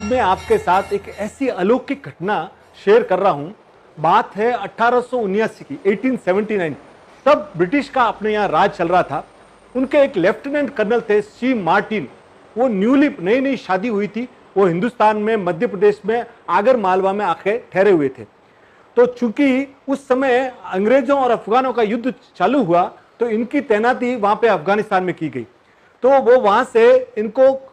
मैं आपके साथ एक ऐसी अलौकिक घटना शेयर कर रहा हूं। बात है 1879 की, 1879। तब ब्रिटिश का अपने यहाँ राज चल रहा था। उनके एक लेफ्टिनेंट कर्नल थे सी मार्टिन। वो न्यूली नई नई शादी हुई थी। वो हिंदुस्तान में मध्य प्रदेश में आगर मालवा में आके ठहरे हुए थे। तो चूंकि उस समय अंग्रेजों और अफगानों का युद्ध चालू हुआ तो इनकी तैनाती वहां पे अफगानिस्तान में की गई। तो वो वहां से इनको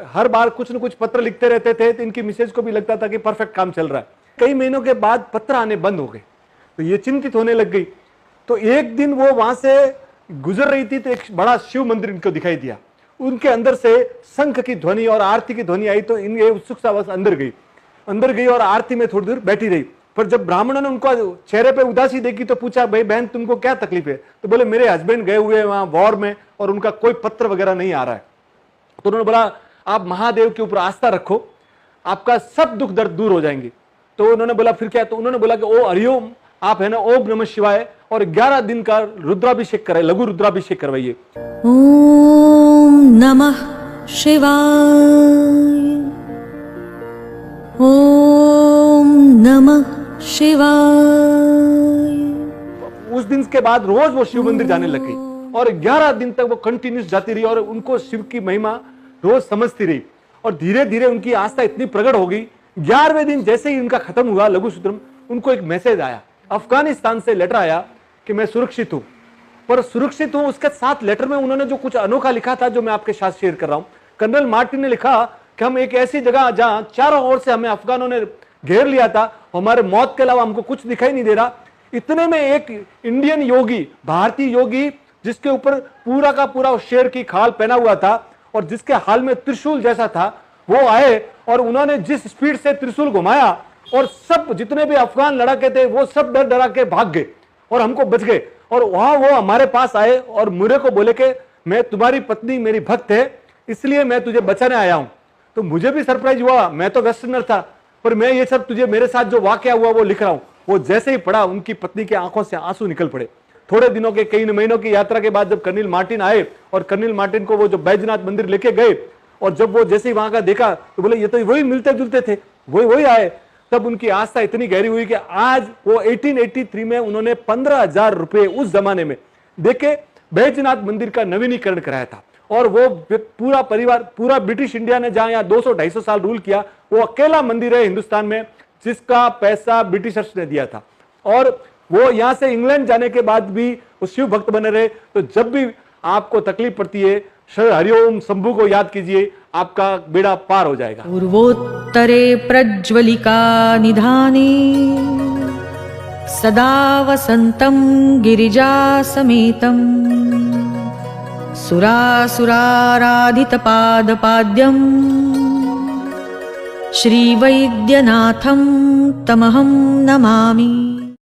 हर बार कुछ न कुछ पत्र लिखते रहते थे। तो इनकी मिसेज को भी लगता था कि परफेक्ट काम चल रहा है। कई महीनों के बाद पत्र आने बंद हो गए तो ये चिंतित होने लग गई। तो एक दिन वो वहां से गुजर रही थी तो एक बड़ा शिव मंदिर इनको दिखाई दिया। उनके अंदर से शंख की ध्वनि और आरती की ध्वनि आई तो इनके उत्सुकता बस अंदर गई और आरती में थोड़ी देर बैठी रही। पर जब ब्राह्मणों ने उनको चेहरे पे उदासी देखी तो पूछा, भाई बहन तुमको क्या तकलीफ है? तो बोले मेरे हस्बैंड गए हुए हैं वहां वॉर में और उनका कोई पत्र वगैरह नहीं आ रहा है। तो उन्होंने बोला आप महादेव के ऊपर आस्था रखो, आपका सब दुख दर्द दूर हो जाएंगे। तो उन्होंने बोला फिर क्या? तो उन्होंने बोला कि ओ हरिओम, आप है ना ओम नमः शिवाय और 11 दिन का रुद्राभिषेक कराए, लघु रुद्राभिषेक करवाइए। ओम नमः शिवाय, ओम नमः शिवाय। उस दिन के बाद रोज वो शिव मंदिर जाने लग गई और 11 दिन तक वो कंटिन्यूस जाती रही और उनको शिव की महिमा रोज समझती रही और धीरे धीरे उनकी आस्था इतनी प्रकट हो गई। 11वें दिन जैसे ही उनका खत्म हुआ लघु सूत्रम, उनको एक मैसेज आया, अफगानिस्तान से लेटर आया कि मैं सुरक्षित हूं। पर सुरक्षित हूं उसके साथ लेटर में उन्होंने जो कुछ अनोखा लिखा था जो मैं आपके साथ शेयर कर रहा हूं। कर्नल मार्टिन ने लिखा कि हम एक ऐसी जगह जहां चारों ओर से हमें अफगानों ने घेर लिया था, हमारे मौत के अलावा हमको कुछ दिखाई नहीं दे रहा। इतने में एक इंडियन योगी, भारतीय योगी जिसके ऊपर पूरा का पूरा शेर की खाल पहना हुआ था और जिसके हाल में त्रिशूल जैसा था, वो आए और उन्होंने जिस स्पीड से त्रिशूल घुमाया और सब जितने भी अफगान लड़ाके थे वो सब डर डरा के भाग गए और हमको बच गए। और वहां वो हमारे पास आए और मुझे को बोले कि मैं तुम्हारी पत्नी मेरी भक्त है इसलिए मैं तुझे बचाने आया हूं। तो मुझे भी सरप्राइज हुआ, मैं तो वेस्टर्नर था, पर मैं ये सब तुझे मेरे साथ जो वाकया हुआ वो लिख रहा हूं। वो जैसे ही पढ़ा उनकी पत्नी की आंखों से आंसू निकल पड़े। थोड़े दिनों के कई महीनों की यात्रा के बाद जब कर्नल मार्टिन आए और कर्नल मार्टिन को वो जो बैजनाथ मंदिर लेके गए और जब वो जैसे ही वहां का देखा तो बोले ये तो वही मिलते जुलते थे, वही आए। तब उनकी आस्था इतनी गहरी हुई कि आज वो 1883 में उन्होंने 15,000 रुपए उस जमाने में देके बैजनाथ मंदिर का नवीनीकरण कराया था। और वो पूरा परिवार, पूरा ब्रिटिश इंडिया ने जहां यहाँ 200-250 साल रूल किया, वो अकेला मंदिर है हिंदुस्तान में जिसका पैसा ब्रिटिशर्स ने दिया था। और वो यहां से इंग्लैंड जाने के बाद भी वो शिव भक्त बने रहे। तो जब भी आपको तकलीफ पड़ती है हरिओम शंभू को याद कीजिए, आपका बेड़ा पार हो जाएगा। पूर्वोत्तरे प्रज्वलिका निधाने सदा वसंतं गिरिजा समेतं सुरासुराराधितपादपाद्यं श्रीवैद्यनाथं तमहं नमामि।